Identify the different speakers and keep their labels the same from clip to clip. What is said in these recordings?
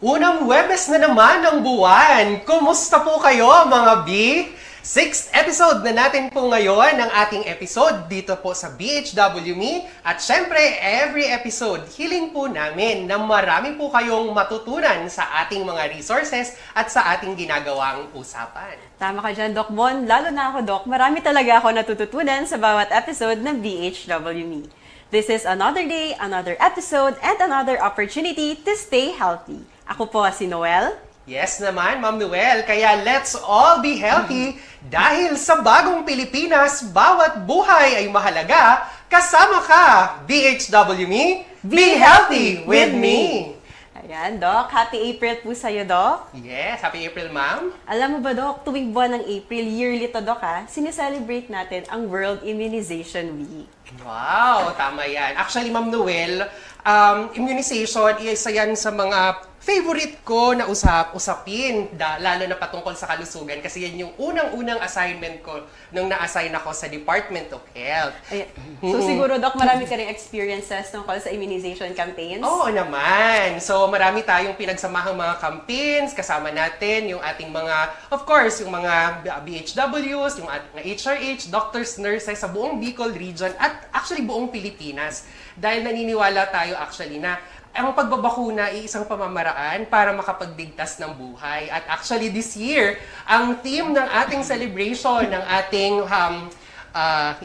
Speaker 1: Unang Huwebes na naman ng buwan. Kumusta po kayo mga B? 6th episode na natin po ngayon ng ating episode dito po sa BHW Me. At syempre, every episode, hiling po namin na marami po kayong matutunan sa ating mga resources at sa ating ginagawang usapan.
Speaker 2: Tama ka dyan, Doc Mon. Lalo na ako, Doc. Marami talaga ako natututunan sa bawat episode ng BHW Me. This is another day, another episode, and another opportunity to stay healthy. Ako po si Noel.
Speaker 1: Yes naman, Ma'am Noel. Kaya let's all be healthy dahil sa bagong Pilipinas, bawat buhay ay mahalaga. Kasama ka, BHW Me, be healthy with me.
Speaker 2: Ayan, Doc. Happy April po sa'yo, Doc.
Speaker 1: Yes, happy April, Ma'am.
Speaker 2: Alam mo ba, Doc, tuwing buwan ng April, yearly to, Doc, sineselebrate natin ang World Immunization Week.
Speaker 1: Wow, tama yan. Actually, Ma'am Noel, immunization, isa yan sa mga favorite ko na usapin, lalo na patungkol sa kalusugan kasi yan yung unang-unang assignment ko nung na-assign ako sa Department of Health.
Speaker 2: Ayan. So siguro, Doc, marami ka rin experiences tungkol sa immunization campaigns?
Speaker 1: Oo naman. So marami tayong pinagsamahang mga campaigns, kasama natin yung ating mga, of course, yung mga BHWs, yung ating mga HRH, doctors, nurses sa buong Bicol region at actually buong Pilipinas. Dahil naniniwala tayo actually na ang pagbabakuna ay isang pamamaraan para makapagligtas ng buhay. At actually this year, ang theme ng ating celebration, ng ating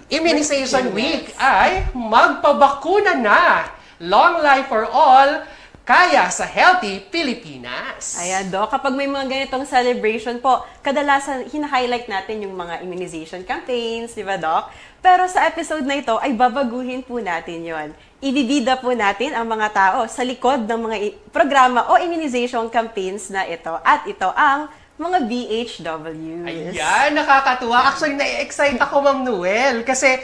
Speaker 1: Immunization Week ay magpabakuna na! Long life for all, kaya sa Healthy Pilipinas.
Speaker 2: Ayan, Doc. Kapag may mga ganitong celebration po, kadalasan hina-highlight natin yung mga immunization campaigns, di ba, Doc? Pero sa episode na ito ay babaguhin po natin yon. Ibibida po natin ang mga tao sa likod ng mga programa o immunization campaigns na ito. At ito ang mga BHWs.
Speaker 1: Ayan, nakakatuwa. Actually, na-excite ako, Ma'am Noel. Kasi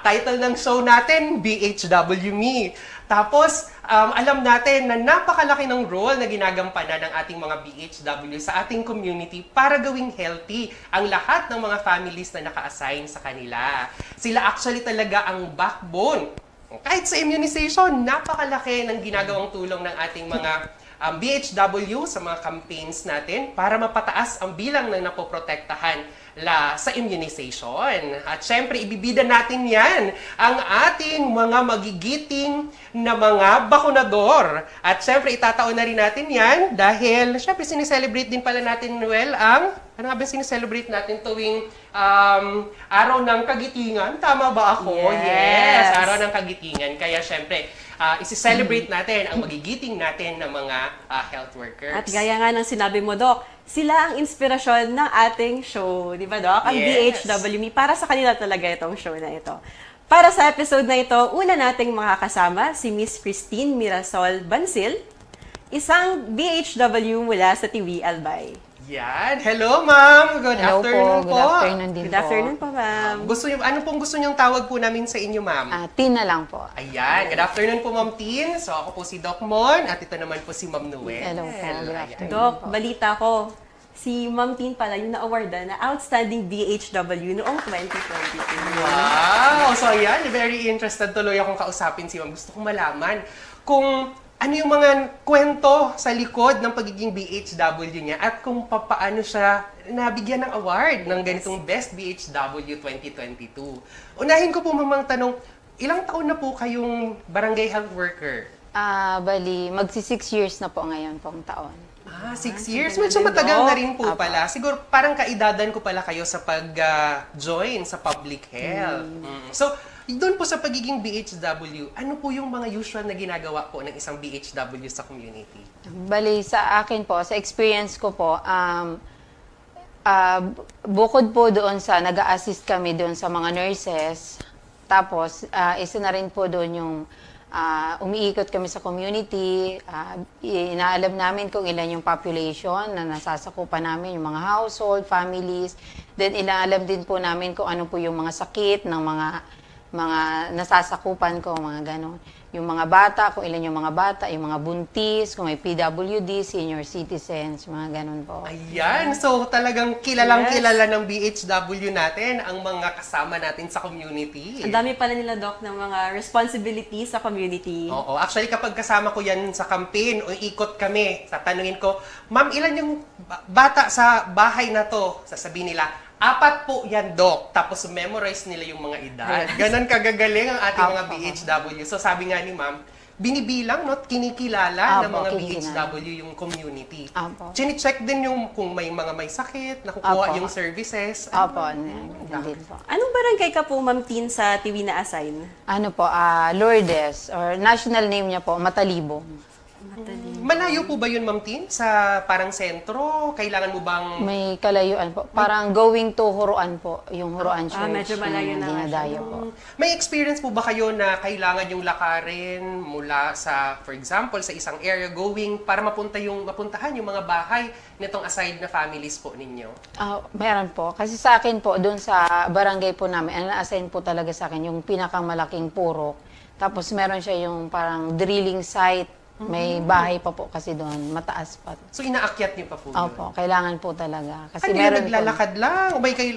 Speaker 1: title ng show natin, BHW Me. Tapos, alam natin na napakalaki ng role na ginagampanan ng ating mga BHW sa ating community para gawing healthy ang lahat ng mga families na naka-assign sa kanila. Sila actually talaga ang backbone. Kahit sa immunization, napakalaki ng ginagawang tulong ng ating mga BHW sa mga campaigns natin para mapataas ang bilang ng napoprotektahan sa immunization. At syempre, ibibida natin yan ang ating mga magigiting na mga bakunador. At syempre, itataon na rin natin yan dahil syempre, sineselebrate din pala natin, Noel, ano nga ba sineselebrate natin tuwing araw ng kagitingan? Tama ba ako? Yes, araw ng kagitingan. Kaya syempre, isi-celebrate natin ang magigiting natin ng mga health workers.
Speaker 2: At gaya nga ng sinabi mo, Doc, sila ang inspirasyon ng ating show. Di ba, Doc? Ang BHW Me. Para sa kanila talaga itong show na ito. Para sa episode na ito, una nating makakasama si Miss Christine Mirasol Bansil, isang BHW mula sa TV Albay.
Speaker 1: Yan. Hello, ma'am. Good afternoon po.
Speaker 3: Good afternoon din po.
Speaker 2: Good afternoon po, ma'am.
Speaker 1: Ano pong gusto niyong tawag po namin sa inyo, ma'am?
Speaker 3: Tina lang po.
Speaker 1: Ayan. Good afternoon po, Ma'am Tin. So, ako po si Doc Mon at ito naman po si Ma'am Noel.
Speaker 3: Hello po. Good afternoon
Speaker 2: Doc,
Speaker 3: po.
Speaker 2: balita ko, si Ma'am Tin pala yung na-awardan na Outstanding BHW noong 2022.
Speaker 1: Wow! So, ayan. Very interested tuloy akong kausapin si ma'am. Gusto kong malaman kung ano yung mga kwento sa likod ng pagiging BHW niya at kung paano siya nabigyan ng award ng ganitong Best BHW 2022. Unahin ko po mamang tanong, ilang taon na po kayong barangay health worker?
Speaker 3: Bali, magsi-6 years na po ngayon pong taon.
Speaker 1: 6 years? Medyo matagal na rin po pala. Siguro parang kaidadan ko pala kayo sa pag-join sa public health. So, doon po sa pagiging BHW, ano po yung mga usual na ginagawa po ng isang BHW sa community?
Speaker 3: Bali, sa akin po, sa experience ko po, bukod po doon sa nag-a-assist kami doon sa mga nurses, tapos isa na rin po doon yung umiikot kami sa community, inaalam namin kung ilan yung population na nasasakupan namin, yung mga household, families, then inaalam din po namin kung ano po yung mga sakit ng mga nasasakupan ko, mga ganon. yung mga bata, kung ilan yung mga bata, yung mga buntis, kung may PWD, senior citizens, mga ganun po.
Speaker 1: Ayan, so talagang kilalang-kilala ng BHW natin ang mga kasama natin sa community.
Speaker 2: Ang dami pala nila, Doc, ng mga responsibilities sa community.
Speaker 1: Oo, actually kapag kasama ko yan sa campaign o ikot kami, tatanungin ko, Ma'am, ilan yung bata sa bahay na to? Sasabihin nila, 4 po yan, Doc. Tapos memorize nila yung mga edad. Ganon kagagaling ang ating mga BHW. So sabi nga ni Ma'am, binibilang, no? Kinikilala ng mga BHW yung community. Chine-check din yung kung may mga may sakit, nakukuha yung services.
Speaker 3: Opo, din po.
Speaker 2: Anong barangay ka po, Ma'am Tin, sa TV na assign?
Speaker 3: Ano po, Lourdes, or national name niya po, Matalibong.
Speaker 1: Malayo po ba yun, Ma'am Tin? Sa parang sentro? Kailangan mo bang...
Speaker 3: May kalayuan po. Parang going to Huruan po, yung Huruan Church.
Speaker 2: Medyo malayo na
Speaker 3: dinadayo po.
Speaker 1: May experience po ba kayo na kailangan yung lakarin mula sa, for example, sa isang area going para mapuntahan yung mga bahay nitong aside na families po ninyo?
Speaker 3: Meron po. Kasi sa akin po, doon sa barangay po namin, ang na-assign po talaga sa akin yung pinakamalaking purok. Tapos meron siya yung parang drilling site. May bahay pa po kasi doon, mataas pa.
Speaker 1: So inaakyat niyo pa po yun?
Speaker 3: Opo, kailangan po talaga. Kasi
Speaker 1: ano
Speaker 3: meron
Speaker 1: yung naglalakad lang?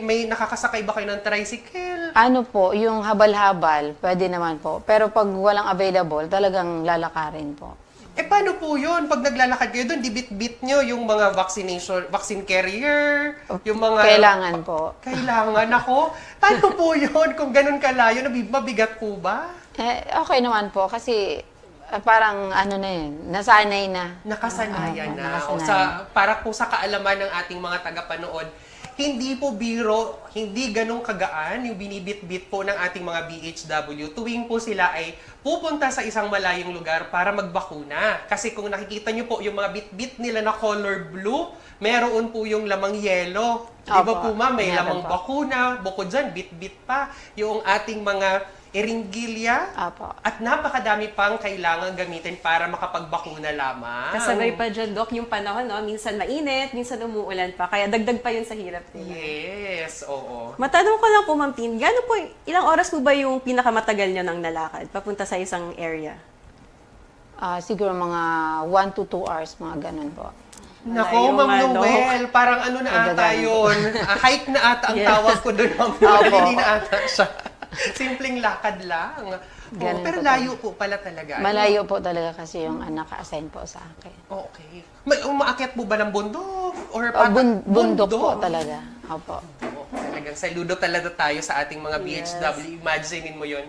Speaker 1: May nakakasakay ba kayo ng tricycle?
Speaker 3: Ano po, yung habal-habal, pwede naman po. Pero pag walang available, talagang lalakarin po.
Speaker 1: Paano po yun? Pag naglalakad kayo doon, di-bit-bit nyo yung mga vaccine carrier, yung mga...
Speaker 3: Kailangan po.
Speaker 1: Kailangan ako. Paano po yun? Kung ganun kalayo, mabigat po ba?
Speaker 3: Okay naman po, kasi parang ano na yun, nasanay na.
Speaker 1: Nakasanayan na.
Speaker 3: Nakasanayan.
Speaker 1: Para po sa kaalaman ng ating mga tagapanood, hindi po biro, hindi ganong kagaan yung binibit-bit po ng ating mga BHW tuwing po sila ay pupunta sa isang malayong lugar para magbakuna. Kasi kung nakikita nyo po yung mga bit-bit nila na color blue, meron po yung lamang yellow. Di ba po ma'am, may lamang bakuna. Bukod dyan, bit-bit pa yung ating mga eringgilya. At napakadami pang kailangan gamitin para makapagbakuna lamang.
Speaker 2: Kasabay pa dyan, Doc, yung panahon, no? Minsan mainit, minsan umuulan pa. Kaya dagdag pa yun sa hirap nila.
Speaker 1: Yes, oo.
Speaker 2: Matanong ko lang po, Ma'am Tin, ilang oras po ba yung pinakamatagal nyo ng nalakad papunta sa isang area?
Speaker 3: Siguro mga 1 to 2 hours, mga ganun po.
Speaker 1: Nako, Ma'am Noel, parang ano na ata yun. Hike na ata ang tawag ko doon, Ma'am Noel. Hindi na ata siya. Simpleng lakad lang. Pero layo po pala talaga.
Speaker 3: Malayo po talaga kasi yung naka-assign po sa akin.
Speaker 1: Okay. Umaakyat po ba ng bundok? Or
Speaker 3: bundok po talaga. Opo.
Speaker 1: Talagang saludo talaga tayo sa ating mga BHW. Imagine mo yun.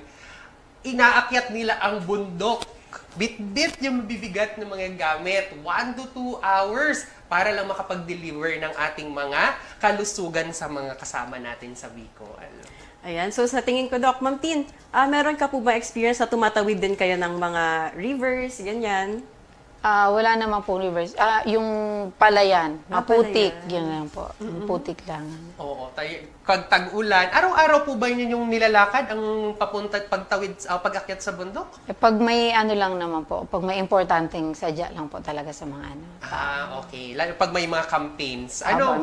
Speaker 1: Inaakyat nila ang bundok. Bit-bit yung mabibigat ng mga gamit. 1 to 2 hours para lang makapag-deliver ng ating mga kalusugan sa mga kasama natin sa Bicol.
Speaker 2: Ayan. So, sa tingin ko, Doc, Ma'am Tin, meron ka po ba experience na tumatawid din kayo ng mga rivers, ganyan?
Speaker 3: Wala naman po rivers. Yung palayan, maputik, yun lang po. Putik lang.
Speaker 1: Oo. Pag tag-ulan, araw-araw po ba yun yung nilalakad, ang pagtawid, pag-akyat sa bundok?
Speaker 3: Pag may ano lang naman po, pag may importanteng sadya lang po talaga sa mga ano.
Speaker 1: Okay. Lalo pag may mga campaigns,
Speaker 3: mga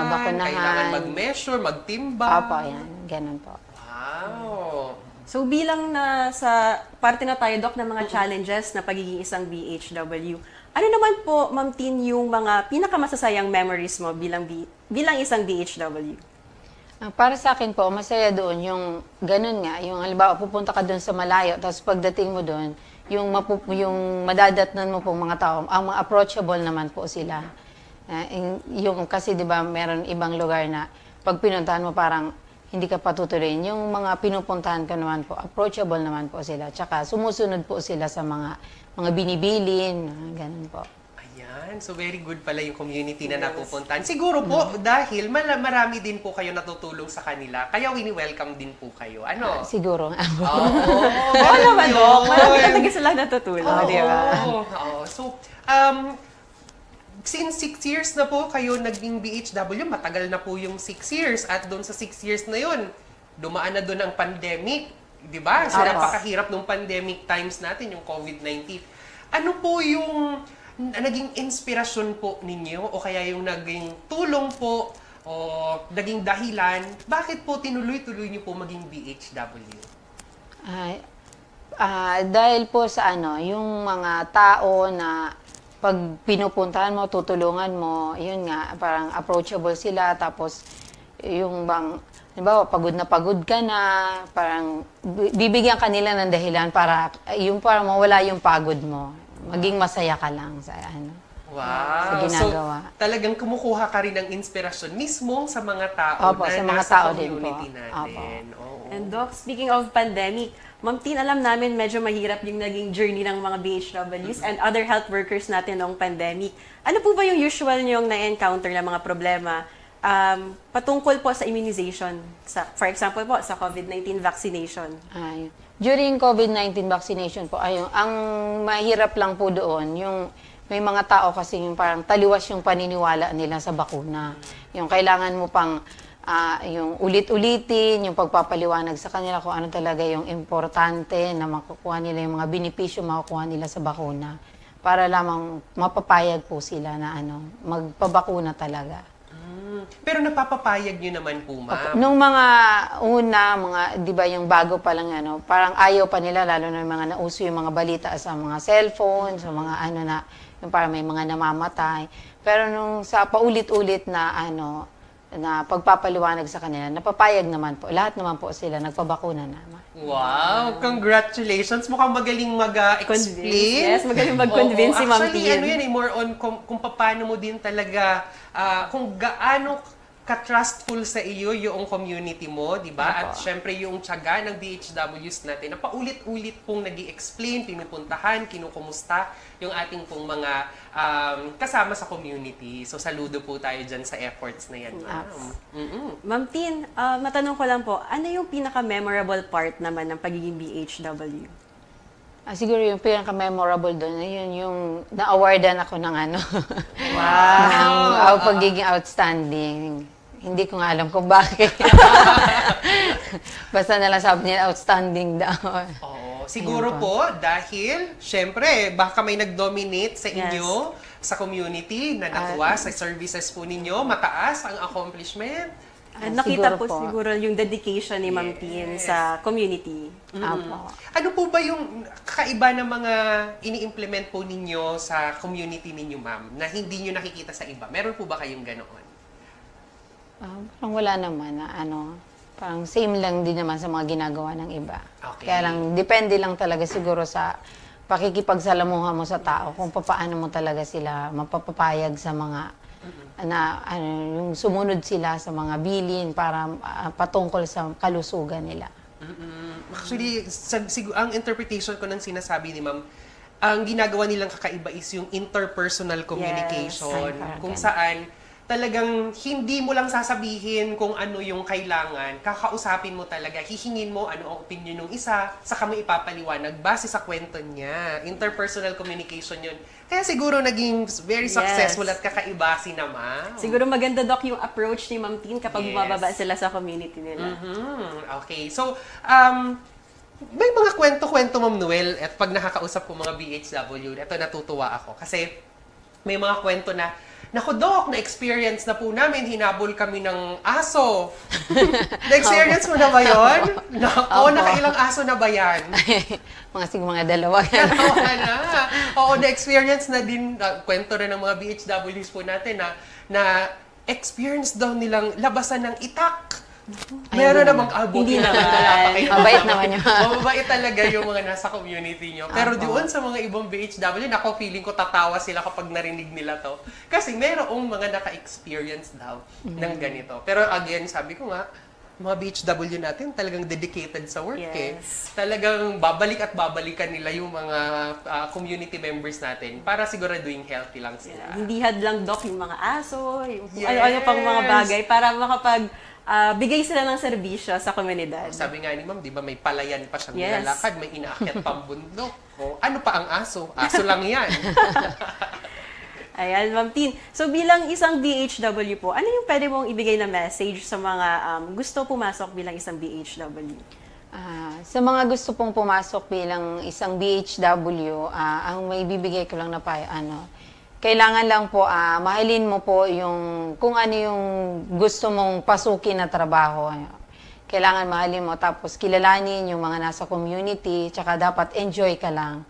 Speaker 3: bakunahan,
Speaker 1: kailangan mag-measure, magtimba.
Speaker 3: Yan, ganun po.
Speaker 1: Wow.
Speaker 2: So, bilang na sa parte na tayo, Doc, ng mga challenges na pagiging isang BHW, ano naman po, Ma'am Tin, yung mga pinakamasasayang memories mo bilang isang BHW?
Speaker 3: Para sa akin po, masaya doon yung ganun nga, yung halimbawa pupunta ka doon sa malayo, tapos pagdating mo doon, yung madadatnan mo pong mga tao, ang mga approachable naman po sila. Yung kasi 'di ba, meron ibang lugar na pag pinuntahan mo parang hindi ka patutuloyin. Yung mga pinupuntahan ko naman po, approachable naman po sila. Tsaka sumusunod po sila sa mga binibilin, ganun po.
Speaker 1: Ayan, so very good pala yung community na napupuntahan. Siguro po, dahil marami din po kayo natutulong sa kanila, kaya wini-welcome din po kayo. Ano?
Speaker 3: Siguro.
Speaker 2: Oo naman, Doc. Marami ka talaga sila natutulong, di ba?
Speaker 1: So, since 6 years na po kayo naging BHW, matagal na po yung 6 years. At doon sa 6 years na yun, dumaan na doon ang pandemic. Di ba? So, napakahirap nung pandemic times natin, yung COVID-19. Ano po yung naging inspirasyon po ninyo? O kaya yung naging tulong po, o naging dahilan, bakit po tinuloy-tuloy niyo po maging BHW?
Speaker 3: Dahil po sa yung mga tao na pag pinupuntahan mo, tutulungan mo, yun nga, parang approachable sila, tapos yung bang, halimbawa, pagod na pagod ka na, parang bibigyan ka nila ng dahilan para yung parang mawala yung pagod mo. Maging masaya ka lang sa
Speaker 1: Wow.
Speaker 3: sa ginagawa.
Speaker 1: So, talagang kumukuha ka rin ng inspirasyon mismo sa mga tao
Speaker 3: Opo,
Speaker 1: na
Speaker 3: sa mga
Speaker 1: nasa
Speaker 3: tao din
Speaker 1: community
Speaker 3: po.
Speaker 1: natin. Oo.
Speaker 2: And Doc, speaking of pandemic, Ma'am Tin, alam namin medyo mahirap yung naging journey ng mga BHWs and other health workers natin noong pandemic. Ano po ba yung usual niyong na-encounter na mga problema patungkol po sa immunization? For example po, sa COVID-19 vaccination.
Speaker 3: During COVID-19 vaccination po, ang mahirap lang po doon, yung may mga tao kasi yung parang taliwas yung paniniwala nila sa bakuna. Yung kailangan mo pang yung ulit-ulitin, yung pagpapaliwanag sa kanila kung ano talaga yung importante na makukuha nila, yung mga benepisyo makukuha nila sa bakuna para lamang mapapayag po sila na magpabakuna talaga.
Speaker 1: Pero napapapayag nyo naman po, ma'am.
Speaker 3: Nung mga di ba yung bago pa lang parang ayaw pa nila, lalo na yung mga nauso yung mga balita sa mga cellphone, sa mga na, yung parang may mga namamatay. Pero nung sa paulit-ulit na na pagpapaliwanag sa kanila, napapayag naman po. Lahat naman po sila, nagpabakuna naman.
Speaker 1: Wow! Congratulations! Mukhang magaling mag-explain.
Speaker 2: Yes, magaling mag-convince si Ma'am
Speaker 1: Actually,
Speaker 2: Tin.
Speaker 1: yan more on kung paano mo din talaga, kung gaano ka-trustful sa iyo yung community mo, di ba? At syempre yung tiyaga ng BHWs natin na paulit-ulit pong nag-i-explain, pinupuntahan, kinukumusta yung ating pong mga kasama sa community. So, saludo po tayo dyan sa efforts na yan, ma'am.
Speaker 2: Ma'am Tin, matanong ko lang po, ano yung pinaka-memorable part naman ng pagiging BHW?
Speaker 3: Siguro yung pinaka-memorable doon, yun yung na-awardan ako ng
Speaker 1: Wow!
Speaker 3: ng pagiging outstanding. Hindi ko nga alam kung bakit. Basta nalang sabi nila outstanding daw.
Speaker 1: Oo, siguro po dahil, syempre, baka may nag-dominate sa inyo, sa community, na nakuha sa services po ninyo, mataas ang accomplishment.
Speaker 2: Nakita po siguro yung dedication ni Ma'am Tin sa community.
Speaker 1: Ano po ba yung kakaiba ng mga ini-implement po ninyo sa community ninyo, ma'am, na hindi nyo nakikita sa iba? Meron po ba kayong ganoon?
Speaker 3: Parang wala naman na parang same lang din naman sa mga ginagawa ng iba.
Speaker 1: Okay.
Speaker 3: Kaya lang, depende lang talaga siguro sa pakikipagsalamuha mo sa tao, kung paano mo talaga sila mapapapayag sa mga yung sumunod sila sa mga bilin para patungkol sa kalusugan nila.
Speaker 1: Actually, ang interpretation ko ng sinasabi ni ma'am, ang ginagawa nilang kakaiba is yung interpersonal communication, kung saan talagang hindi mo lang sasabihin kung ano yung kailangan, kakausapin mo talaga, hihingin mo ano ang opinion ng isa, saka mo ipapaliwanag base sa kwento niya. Interpersonal communication yun. Kaya siguro naging very successful at kakaiba si ma'am.
Speaker 2: Siguro maganda, Doc, yung approach ni Ma'am Tin kapag bumababa sila sa community nila.
Speaker 1: Okay. So, may mga kwento-kwento, Ma'am Noel, at pag nakakausap ko mga BHW, ito natutuwa ako. Kasi may mga kwento na, naku, Doc, na-experience na po namin, hinabol kami ng aso. Na-experience mo na ba yun? Naku, nakailang aso na ba yan?
Speaker 3: mga dalawa.
Speaker 1: Dalawa na. Oo, na-experience na din, kwento rin ng mga BHWs po natin na experience daw nilang labasan ng itak. Meron namang abot.
Speaker 2: Hindi naman.
Speaker 3: Mabait naman yun.
Speaker 1: Mabait talaga yung mga nasa community nyo. Pero doon sa mga ibang BHW, nako, feeling ko tatawa sila kapag narinig nila to. Kasi merong mga naka-experience daw ng ganito. Pero again, sabi ko nga, mga BHW natin talagang dedicated sa work Talagang babalik at babalikan nila yung mga community members natin para siguraduhin healthy lang sila.
Speaker 2: Hindi hadlang, Doc, yung mga aso, yung ano-ano pang mga bagay para bigay sila ng serbisyo sa komunidad.
Speaker 1: Sabi nga ni ma'am, di ba may palayan pa siyang nilalakad, may inaakyat pang bundok. Ano pa ang aso? Aso lang yan.
Speaker 2: Ayan, Ma'am Tin. So bilang isang BHW po, ano yung pwede mong ibigay na message sa mga gusto pumasok bilang isang BHW?
Speaker 3: Sa mga gusto pong pumasok bilang isang BHW, ang may bibigay ko lang na kailangan lang po, mahalin mo po yung, kung ano yung gusto mong pasukin na trabaho. kailangan mahalin mo, tapos kilalanin yung mga nasa community, tsaka dapat enjoy ka lang.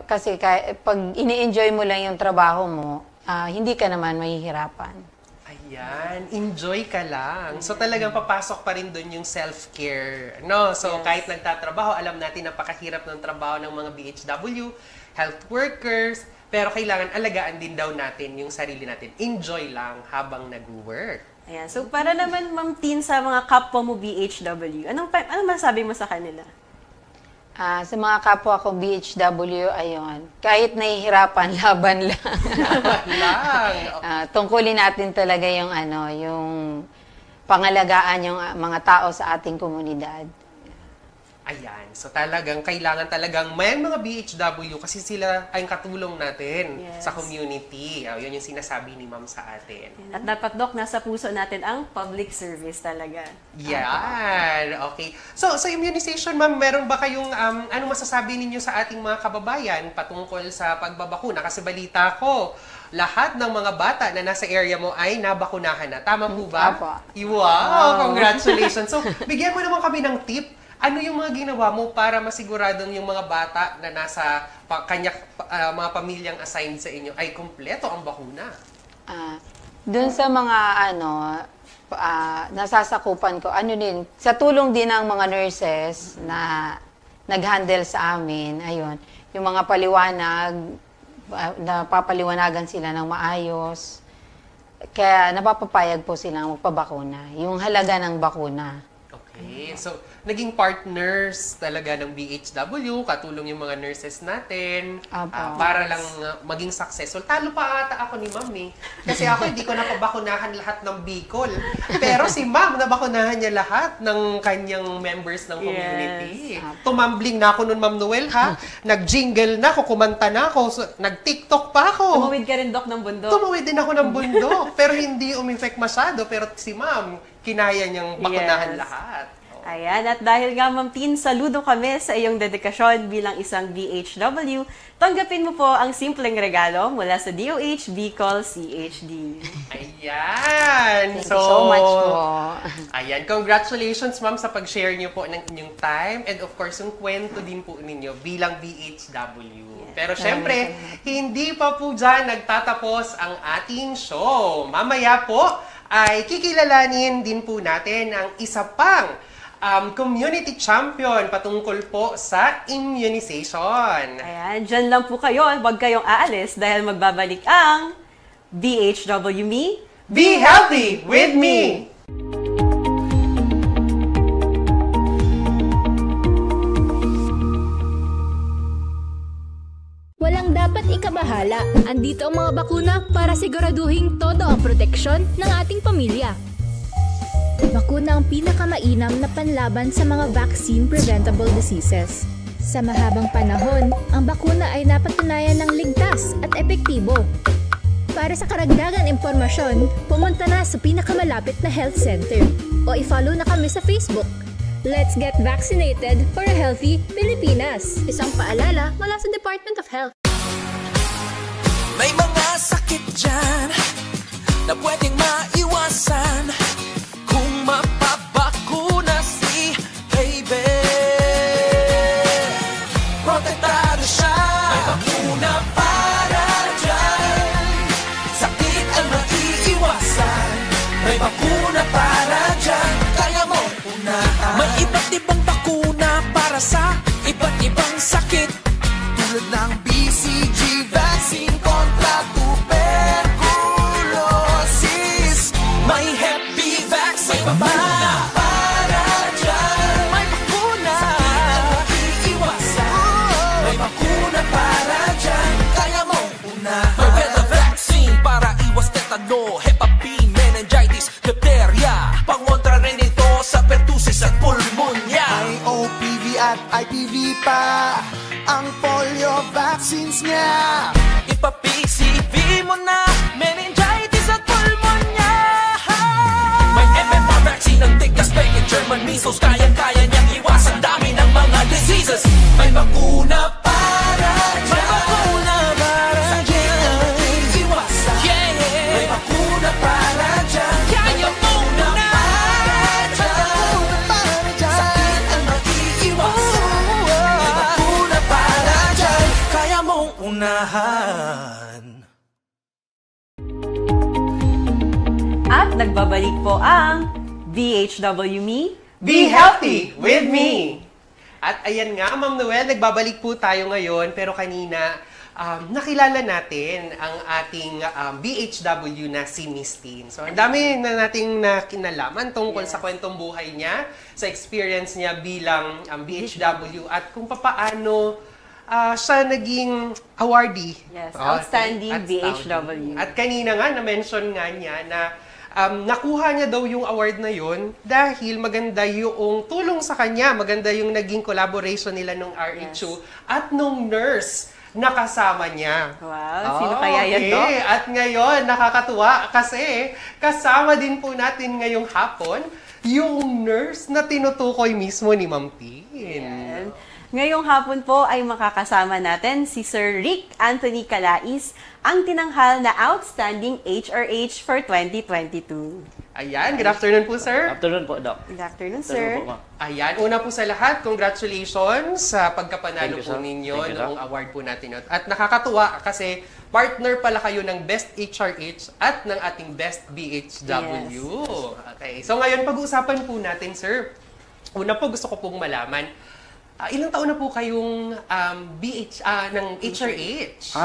Speaker 3: Kasi pag ini-enjoy mo lang yung trabaho mo, hindi ka naman mahihirapan.
Speaker 1: Ayan, enjoy ka lang. So talagang papasok pa rin doon yung self-care, no? So kahit nagtatrabaho, alam natin napakahirap ng trabaho ng mga BHW, health workers, pero kailangan alagaan din daw natin yung sarili natin. Enjoy lang habang nag-work.
Speaker 2: Ayan. So, para naman, Ma'am Tin, sa mga kapwa mo BHW, anong masabi mo sa kanila?
Speaker 3: Sa mga kapwa ko BHW, ayun, kahit nahihirapan, laban lang.
Speaker 1: Laban lang.
Speaker 3: Tungkulin natin talaga yung yung pangalagaan yung mga tao sa ating komunidad.
Speaker 1: Ayan. So talagang kailangan talagang may mga BHW kasi sila ay katulong natin sa community. Yun yung sinasabi ni Ma'am sa atin.
Speaker 2: At dapat, Doc, nasa puso natin ang public service talaga.
Speaker 1: Yan. Okay. So sa immunization, Ma'am, meron ba kayong anong masasabi ninyo sa ating mga kababayan patungkol sa pagbabakuna? Kasi balita ko, lahat ng mga bata na nasa area mo ay nabakunahan na. Tama po ba?
Speaker 3: Apo.
Speaker 1: Wow! Congratulations! So, bigyan mo naman kami ng tip. Ano yung mga ginawa mo para masiguradong yung mga bata na nasa mga pamilyang assigned sa inyo ay kumpleto ang bakuna?
Speaker 3: Doon sa mga nasasakupan ko, sa tulong din ng mga nurses na nag-handle sa amin, ayun, yung mga paliwanag, napapaliwanagan sila ng maayos, kaya napapapayag po silang magpabakuna, yung halaga ng bakuna.
Speaker 1: Okay, so naging partners talaga ng BHW, katulong yung mga nurses natin, para lang maging successful. Talo pa ata ako ni Ma'am kasi ako hindi ko napabakunahan lahat ng Bicol. Pero si Ma'am, nabakunahan niya lahat ng kanyang members ng community.
Speaker 2: Yes.
Speaker 1: Tumambling na ako nun, Ma'am Noel, ha? Nag-jingle na ako, kumanta na ako, nag-TikTok pa ako.
Speaker 2: Tumawid ka rin, Doc, ng bundok.
Speaker 1: Tumawid din ako ng bundok, pero hindi umifect masyado. Pero si Ma'am, kinaya niyang bakunahan lahat.
Speaker 2: Ayan, at dahil nga, Ma'am Tin, saludo kami sa iyong dedikasyon bilang isang BHW, tanggapin mo po ang simpleng regalo mula sa DOH Bicol CHD.
Speaker 1: Ayan!
Speaker 3: Thank you so much po.
Speaker 1: Ayan, congratulations, Ma'am, sa pag-share niyo po ng inyong time and of course, yung kwento din po ninyo bilang BHW. Pero syempre, hindi pa po dyan nagtatapos ang ating show. Mamaya po ay kikilalanin din po natin ang isa pang community champion patungkol po sa immunization.
Speaker 2: Ayan, dyan lang po kayo. Huwag kayong aalis dahil magbabalik ang BHW Me.
Speaker 1: Be healthy with me!
Speaker 4: Walang dapat ikabahala. Andito ang mga bakuna para siguraduhin todo ang proteksyon ng ating pamilya. Bakuna ang pinakamainam na panlaban sa mga vaccine-preventable diseases. Sa mahabang panahon, ang bakuna ay napatunayan ng ligtas at epektibo. Para sa karagdagang impormasyon, pumunta na sa pinakamalapit na health center o i-follow na kami sa Facebook. Let's get vaccinated for a healthy Pilipinas. Isang paalala mula sa Department of Health.
Speaker 5: May mga sakit dyan na pwedeng maiwasan kung mapabakuna si baby. Protektado siya, may bakuna para dyan. Sakit ang maiiwasan, may bakuna para dyan. Kaya mo unahan. May iba't ibang bakuna para sa iba't ibang sakit, tulad ng BCG vaccine kontra tuberculosis. May Hep B vaccine, may bakuna para dyan. May bakuna iiwasan, may bakuna para dyan. Kaya mo unahan. May Beta vaccine para iwas tetano, Hepa B, meningitis, diphtheria. Pangontra rin ito sa pertussis at pulmonya. May OPV at IPV pa ang polio vaccines niya. Ipa-PCV mo na, meningitis at pulmonya. May MMR vaccine ng Tignas, Peke, German measles. Kayang-kaya niyang iwasan dami ng mga diseases. May bakuna para dyan. May bakuna para dyan. Iwasan. May bakuna para dyan. Kaya mo na para dyan. unahan.
Speaker 2: At nagbabalik po ang BHW Me,
Speaker 1: Be healthy with me! At ayan nga, Ma'am Noel, nagbabalik po tayo ngayon, pero kanina, nakilala natin ang ating BHW na si Miss Teen. So, ang dami na nating nakinalaman tungkol sa kwentong buhay niya, sa experience niya bilang BHW, at kung papaano siya naging awardee.
Speaker 2: Yes, outstanding
Speaker 1: At
Speaker 2: BHW.
Speaker 1: At kanina nga, na-mention nga niya na nakuha niya daw yung award na yun dahil maganda yung tulong sa kanya, maganda yung naging collaboration nila nung RHU at nung nurse na kasama niya.
Speaker 2: Wow, sino kaya yan, Doc?
Speaker 1: At ngayon, nakakatuwa kasi kasama din po natin ngayong hapon yung nurse na tinutukoy mismo ni Ma'am Tin.
Speaker 2: Yan. Ngayong hapon po ay makakasama natin si Sir Rick Anthony Calais, ang tinanghal na Outstanding HRH for 2022.
Speaker 1: Ayan, good afternoon po, sir.
Speaker 6: Afternoon po, Doc.
Speaker 2: Good afternoon,
Speaker 6: Afternoon
Speaker 2: sir.
Speaker 6: po, ma'am.
Speaker 1: Ayan, una po sa lahat, congratulations sa pagkapanalo
Speaker 6: Thank you,
Speaker 1: po
Speaker 6: sir.
Speaker 1: ninyo
Speaker 6: Thank you, sir.
Speaker 1: noong award po natin. At nakakatuwa kasi partner pala kayo ng Best HRH at ng ating Best BHW. Okay, so ngayon pag-uusapan po natin, sir. Una po gusto ko pong malaman, ilang taon na po kayong ng HRH?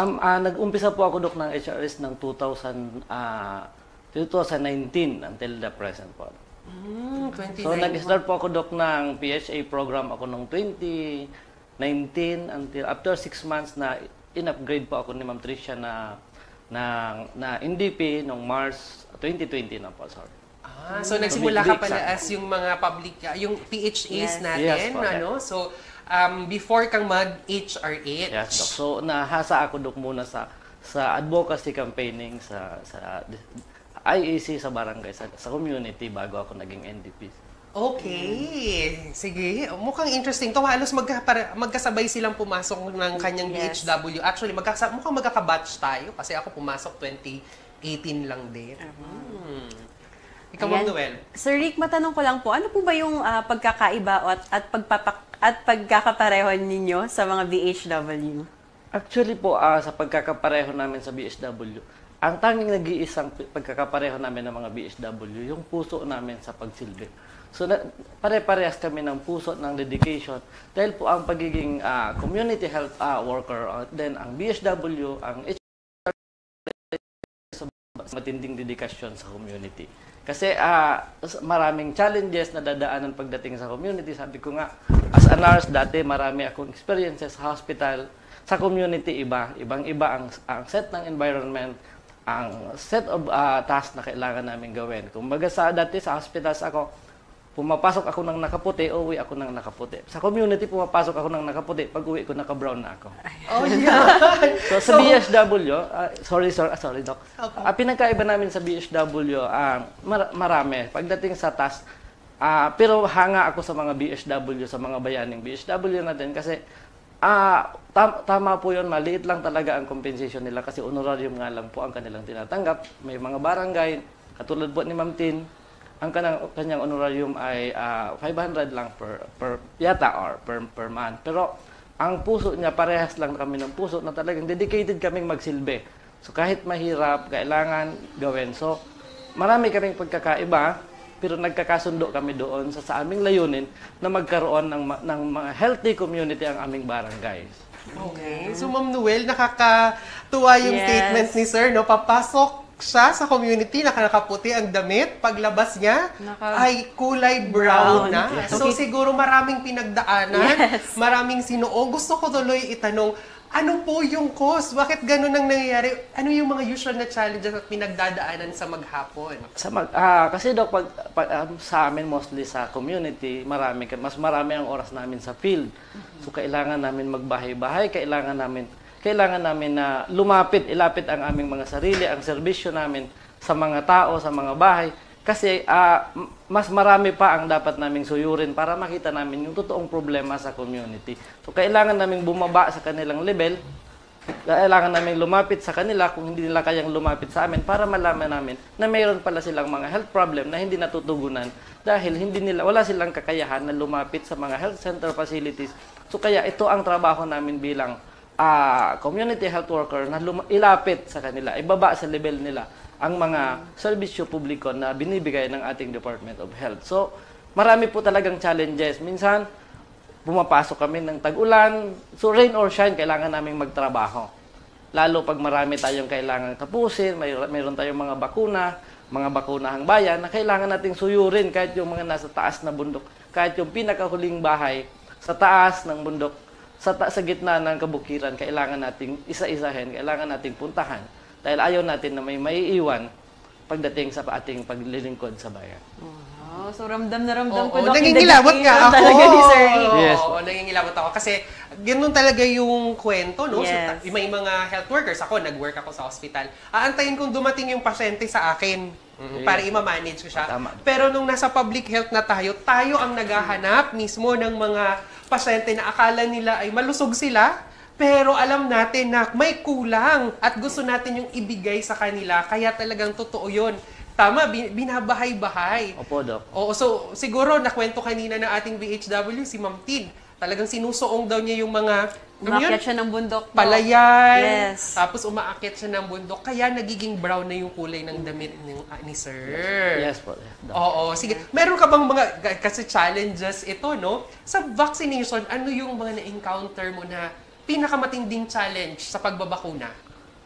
Speaker 6: Nag-umpisa po ako, Doc, ng HRS ng 2019 until the present po.
Speaker 1: 29.
Speaker 6: So, nag-start po ako, Doc, ng PHA program ako noong 2019 until after 6 months na in-upgrade po ako ni Ma'am Tricia na NDP noong March 2020 na po, sorry.
Speaker 1: So nagsimula ka pala
Speaker 6: Exact.
Speaker 1: as yung mga public, yung PHAs
Speaker 2: Yes.
Speaker 1: natin,
Speaker 6: Yes, po,
Speaker 1: ano? So, before kang mag-HRH.
Speaker 6: Yes, Doc. So, nahasa ako, Doc, muna sa advocacy campaigning sa IEC, sa barangay, sa community bago ako naging NDP.
Speaker 1: Okay. Sige. Mukhang interesting to. Halos magkasabay silang pumasok ng kanyang
Speaker 2: Yes.
Speaker 1: BHW. Actually, mukhang magkakabatch tayo kasi ako pumasok 2018 lang din. Ikaw, Ma'am
Speaker 2: Ayan.
Speaker 1: Noel.
Speaker 2: Sir Rick, matanong ko lang po, ano po ba yung pagkakaiba at pagkakapareho ninyo sa mga BHW?
Speaker 6: Actually po, sa pagkakapareho namin sa BHW, ang tanging nag-iisang pagkakapareho namin ng mga BHW, yung puso namin sa pagsilbi. So, pare-parehas kami ng puso, ng dedication. Dahil po ang pagiging community health worker, then ang BHW, ang matinding dedikasyon sa community. Kasi maraming challenges na dadaanan pagdating sa community. Sabi ko nga, as a nurse, dati marami akong experiences sa hospital. Sa community, ibang-iba ang set ng environment, ang set of tasks na kailangan namin gawin. Kung baga dati sa hospitals ako, pumapasok ako ng nakaputi, uwi ako ng nakaputi. Sa community, pumapasok ako ng nakaputi, pag uwi ko, naka-brown na ako.
Speaker 1: Oh, yeah.
Speaker 6: So, sa BHW, sorry, Doc. Pinagkaiba namin sa BHW, marami. Pagdating sa task, pero hanga ako sa mga BHW, sa mga bayaning BHW natin kasi tama po yun, maliit lang talaga ang compensation nila kasi honorarium nga lang po ang kanilang tinatanggap. May mga barangay, katulad po ni Ma'am Tin, ang kanyang honorarium ay 500 lang per yata or per month. Pero ang puso niya, parehas lang kami ng puso na talagang dedicated kaming magsilbi. So kahit mahirap, kailangan gawin. So marami kaming pagkakaiba, pero nagkakasundo kami doon sa aming layunin na magkaroon ng mga healthy community ang aming barangay.
Speaker 1: Okay. So, Ma'am Noel, nakakatuwa yung
Speaker 2: Yes.
Speaker 1: statement ni Sir, no? Papasok siya sa community, nakakaputi ang damit. Paglabas niya, ay kulay brown na.
Speaker 2: Yes.
Speaker 1: So, siguro maraming pinagdaanan,
Speaker 2: Yes.
Speaker 1: maraming sinuong. Gusto ko tuloy itanong, ano po yung cause? Bakit ganun ang nangyayari? Ano yung mga usual na challenges at pinagdadaanan sa maghapon?
Speaker 6: Kasi Doc, sa amin mostly sa community, mas marami ang oras namin sa field. So kailangan namin magbahay-bahay, kailangan namin na ilapit ang aming mga sarili, ang serbisyo namin sa mga tao, sa mga bahay. Kasi mas marami pa ang dapat naming suyurin para makita namin yung totoong problema sa community. So kailangan naming bumaba sa kanilang level, kailangan naming lumapit sa kanila kung hindi nila kayang lumapit sa amin para malaman namin na mayroon pala silang mga health problem na hindi natutugunan dahil wala silang kakayahan na lumapit sa mga health center facilities. So kaya ito ang trabaho namin bilang community health worker na ilapit sa kanila, ibaba sa level nila ang mga serbisyo publiko na binibigay ng ating Department of Health. So, marami po talagang challenges. Minsan, pumapasok kami ng tag-ulan. So, rain or shine, kailangan naming magtrabaho. Lalo pag marami tayong kailangan tapusin, mayroon tayong mga bakunahang bayan na kailangan nating suyurin kahit yung mga nasa taas na bundok, kahit yung pinakahuling bahay sa taas ng bundok, sa gitna ng kabukiran, kailangan nating isa-isahin, kailangan nating puntahan. Dahil ayaw natin na may maiiwan pagdating sa ating paglilingkod sa bayan.
Speaker 2: Oh, so ramdam na ramdam ko.
Speaker 1: Nangingilabot nga ako.
Speaker 2: Talaga ni Sir Rick.
Speaker 6: Yes.
Speaker 1: Oo, nangingilabot ako. Kasi ganun talaga yung kwento, no?
Speaker 2: Yes.
Speaker 1: So, may mga health workers. Ako, nag-work ako sa hospital. Aantayin kong dumating yung pasyente sa akin. Para i-manage ko siya.
Speaker 6: Tama.
Speaker 1: Pero nung nasa public health na tayo ang naghahanap mismo ng mga pasyente na akala nila ay malusog sila. Pero alam natin na may kulang at gusto natin yung ibigay sa kanila. Kaya talagang totoo yun. Tama, binabahay-bahay.
Speaker 6: Opo, Doc.
Speaker 1: Oo, so siguro nakwento kanina ng ating BHW, si Ma'am Tin. Talagang sinusuong daw niya yung mga
Speaker 2: Umakyat siya ng bundok.
Speaker 1: palayan.
Speaker 2: Yes.
Speaker 1: Tapos umaakit siya ng bundok. Kaya nagiging brown na yung kulay ng damit ni Sir.
Speaker 6: Yes po. Doc.
Speaker 1: Oo, sige. Meron ka bang mga, kasi challenges ito, no? Sa vaccination, ano yung mga na-encounter mo na pinakamatinding challenge sa pagbabakuna?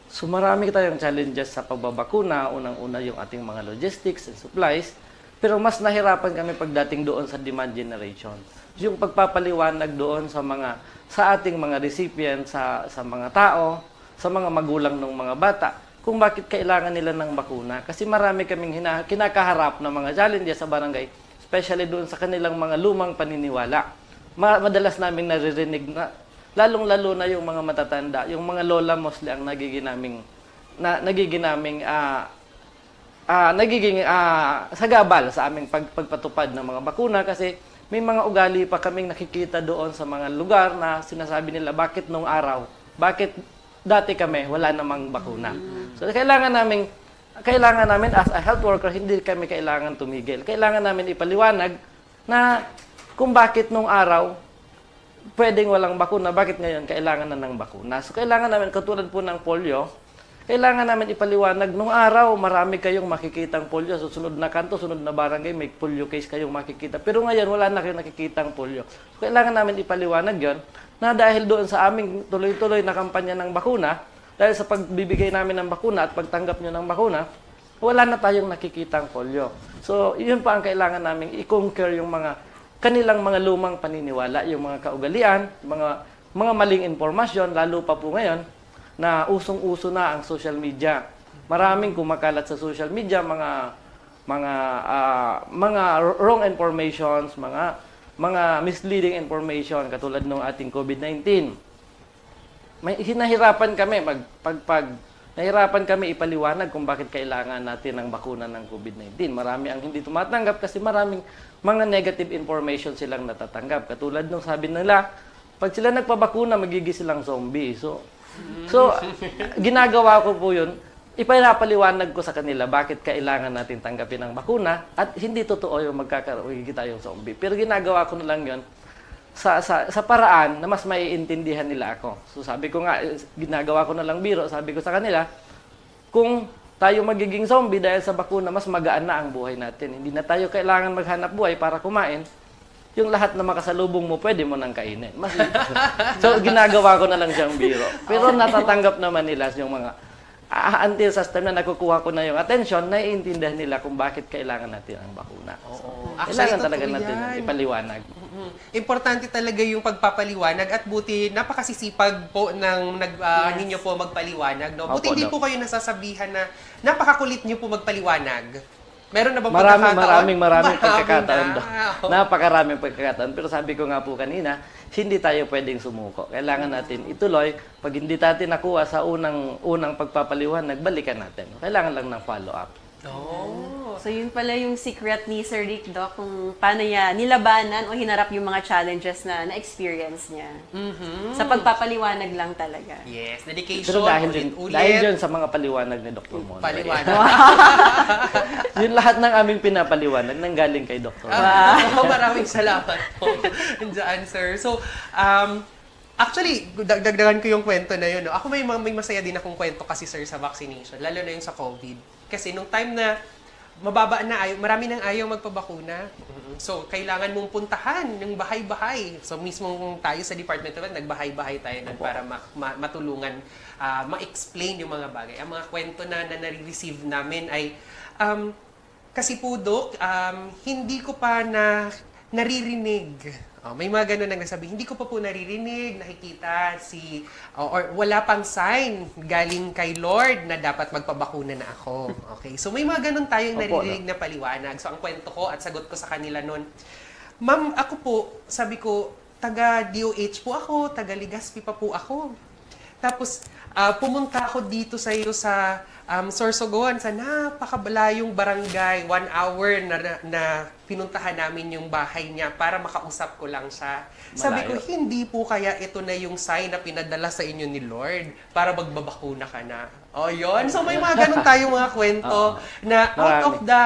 Speaker 6: So marami tayong challenges sa pagbabakuna. Unang-una yung ating mga logistics and supplies. Pero mas nahirapan kami pagdating doon sa demand generation. Yung pagpapaliwanag doon sa ating mga recipients, sa mga tao, sa mga magulang ng mga bata, kung bakit kailangan nila ng bakuna. Kasi marami kaming kinakaharap na mga challenges sa barangay, especially doon sa kanilang mga lumang paniniwala. Madalas namin naririnig na, lalong-lalo na yung mga matatanda, yung mga lola mostly ang nagiging sagabal sa aming pagpatupad ng mga bakuna kasi may mga ugali pa kaming nakikita doon sa mga lugar na sinasabi nila bakit bakit dati kami wala namang bakuna. So kailangan namin as a health worker, hindi kami kailangan tumigil. Kailangan namin ipaliwanag na kung bakit nung araw pwedeng walang bakuna, bakit ngayon kailangan na ng bakuna. So kailangan namin, katulad po ng polio, kailangan namin ipaliwanag, nung araw marami kayong makikitang polio. So sunod na kanto, sunod na barangay, may polio case kayong makikita. Pero ngayon wala na kayong nakikitang polio. So kailangan namin ipaliwanag yon na dahil doon sa aming tuloy-tuloy na kampanya ng bakuna, dahil sa pagbibigay namin ng bakuna at pagtanggap nyo ng bakuna, wala na tayong nakikitang polio. So yun pa ang kailangan namin i-conquer yung kanilang mga lumang paniniwala, yung mga kaugalian, mga maling impormasyon, lalo pa po ngayon na usong-uso na ang social media. Maraming kumakalat sa social media, mga wrong informations, mga misleading information katulad ng ating COVID-19. May hinahirapan kami nahirapan kami ipaliwanag kung bakit kailangan natin ng bakuna ng COVID-19. Marami ang hindi tumatanggap kasi maraming mga negative information silang natatanggap. Katulad nung sabi nila, pag sila nagpabakuna, magiging silang zombie. So, ginagawa ko po yun, ipinapaliwanag ko sa kanila bakit kailangan natin tanggapin ang bakuna at hindi totoo yung magiging tayong zombie. Pero ginagawa ko na lang yun sa paraan na mas maiintindihan nila ako. So sabi ko nga, ginagawa ko na lang biro, sabi ko sa kanila, kung tayo magiging zombie dahil sa bakuna, mas magaan na ang buhay natin. Hindi na tayo kailangan maghanap buhay para kumain. Yung lahat na makasalubong mo, pwede mo nang kainin. So, ginagawa ko na lang siyang biro. Pero natatanggap naman nila yung mga, until sa time na nakukuha ko na yung attention, naiintindihan nila kung bakit kailangan natin ang bakuna.
Speaker 1: Oo.
Speaker 6: Kailangan talaga natin ipaliwanag.
Speaker 1: Importante talaga yung pagpapaliwanag at buti napakasisipag po ng ninyo po magpaliwanag. No? Buti
Speaker 6: Opo,
Speaker 1: hindi
Speaker 6: Doc.
Speaker 1: po kayo nasasabihan na napakakulit nyo po magpaliwanag. Meron na bang
Speaker 6: Maraming
Speaker 1: Marami
Speaker 6: pagkakataon.
Speaker 1: na. Oo.
Speaker 6: Napakaraming pagkakataon. Pero sabi ko nga po kanina, hindi tayo pwedeng sumuko. Kailangan natin ituloy. Pag hindi natin nakuha sa unang pagpapaliwanag, balikan natin. Kailangan lang ng follow-up.
Speaker 1: Oh.
Speaker 2: So yun pala yung secret ni Sir Rick, Doc, kung paano niya nilabanan o hinarap yung mga challenges na na-experience niya. Sa pagpapaliwanag lang talaga.
Speaker 1: Yes, dedication.
Speaker 6: Pero dahil
Speaker 1: ulit.
Speaker 6: dyan sa mga paliwanag ni Dr. Mon.
Speaker 1: Paliwanag.
Speaker 6: Yung lahat ng aming pinapaliwanag nanggaling kay Dr. Mon.
Speaker 1: Maraming salamat po dyan, sir. So, Actually, dagdagan ko yung kwento na yun. No? Ako may masaya din akong kwento kasi sir sa vaccination, lalo na yung sa COVID. Kasi nung time na mababa na marami nang ayaw magpabakuna. So, kailangan mong puntahan ng bahay-bahay. So, mismo tayo sa Department of Health, nagbahay-bahay tayo nun para matulungan, ma-explain yung mga bagay. Ang mga kwento na nare-receive namin ay, kasi po, Dok, hindi ko pa naririnig. May mga ganun nang nasabi, hindi ko pa po naririnig, nakikita or wala pang sign galing kay Lord na dapat magpabakuna na ako. Okay, so may mga ganun tayong naririnig na paliwanag. So ang kwento ko at sagot ko sa kanila nun, Ma'am, ako po, sabi ko, taga DOH po ako, taga Legazpi pa po ako. Tapos pumunta ako dito sa iyo sa Sorsogon, sa napakabalayong barangay, 1 hour na pinuntahan namin yung bahay niya para makausap ko lang siya. Sabi ko, hindi po kaya ito na yung sign na pinadala sa inyo ni Lord para magbabakuna ka na. O yun. So may mga ganun tayong mga kwento na out of the